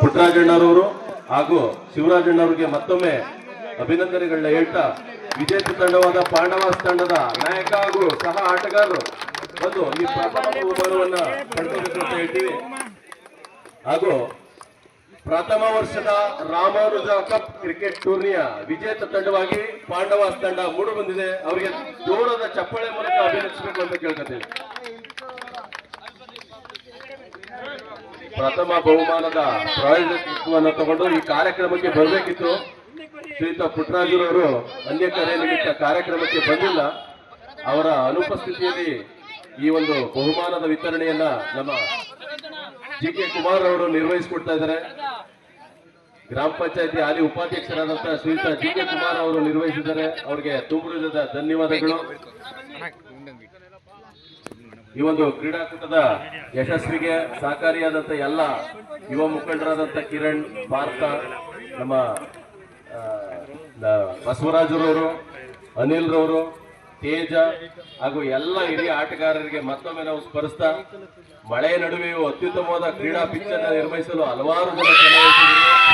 ಪುಟ್ಟರಾಜಣ್ಣರವರು ಹಾಗೂ ಶಿವರಾಜಣ್ಣವರಿಗೆ ಮತ್ತೊಮ್ಮೆ ಅಭಿನಂದನೆಗಳನ್ನ ಹೇಳ್ತಾ ವಿಜೇತ ತಂಡವಾದ ಪಾಂಡವಾಸ್ ತಂಡದ ನಾಯಕ ಹಾಗೂ ಸಹ ಆಟಗಾರರು ಬಂದು ಈ ಪ್ರಥಮ ಬಹುಮಾನವನ್ನ ಪಡೆದುಕೊಳ್ಳಬೇಕು ಅಂತ ಹೇಳ್ತೀವಿ. ಹಾಗೂ ಪ್ರಥಮ ವರ್ಷದ ರಾಮಾನುಜ ಕಪ್ ಕ್ರಿಕೆಟ್ ಟೂರ್ನಿಯ ವಿಜೇತ ತಂಡವಾಗಿ ಪಾಂಡವಾಸ್ ತಂಡ ಮೂಡು ಬಂದಿದೆ. ಅವರಿಗೆ ಜೋರದ ಚಪ್ಪಾಳೆ ಮೂಲಕ ಅಭಿನಂದಿಸಬೇಕು ಅಂತ ಕೇಳ್ಕೊತೀವಿ. ಪ್ರಥಮ ಬಹುಮಾನದ ಪ್ರಾಯೋಜಕತ್ವವನ್ನು ತಗೊಂಡು ಈ ಕಾರ್ಯಕ್ರಮಕ್ಕೆ ಬರಬೇಕಿತ್ತು. ಶ್ರೀಯುತ ಪುಟ್ಟರಾಜುರವರು ಅನ್ಯ ಕಾರ್ಯ ನಿಮಿತ್ತ ಕಾರ್ಯಕ್ರಮಕ್ಕೆ ಬಂದಿಲ್ಲ. ಅವರ ಅನುಪಸ್ಥಿತಿಯಲ್ಲಿ ಈ ಒಂದು ಬಹುಮಾನದ ವಿತರಣೆಯನ್ನ ನಮ್ಮ ಜಿಕೆ ಕುಮಾರ್ ಅವರು ನಿರ್ವಹಿಸಿಕೊಡ್ತಾ ಇದ್ದಾರೆ. ಗ್ರಾಮ ಪಂಚಾಯತಿ ಹಾಲಿ ಉಪಾಧ್ಯಕ್ಷರಾದಂತಹ ಶ್ರೀಯುತ ಜಿಕೆ ಕುಮಾರ್ ಅವರು ನಿರ್ವಹಿಸಿದ್ದಾರೆ. ಅವರಿಗೆ ತುಂಬ ಹೃದಯದ ಧನ್ಯವಾದಗಳು. ಈ ಒಂದು ಕ್ರೀಡಾಕೂಟದ ಯಶಸ್ವಿಗೆ ಸಹಕಾರಿಯಾದಂಥ ಎಲ್ಲ ಯುವ ಮುಖಂಡರಾದಂಥ ಕಿರಣ್, ಭಾರತ, ನಮ್ಮ ಬಸವರಾಜರವರು, ಅನಿಲ್ ರವರು, ತೇಜ ಹಾಗೂ ಎಲ್ಲ ಹಿರಿಯ ಆಟಗಾರರಿಗೆ ಮತ್ತೊಮ್ಮೆ ನಾವು ಸ್ಮರಿಸ್ತಾ, ಮಳೆ ನಡುವೆಯೂ ಅತ್ಯುತ್ತಮವಾದ ಕ್ರೀಡಾ ಪಿಚ್ ಅನ್ನು ನಿರ್ವಹಿಸಲು ಹಲವಾರು ಜನ ಶ್ರಮವಹಿಸಿದರು.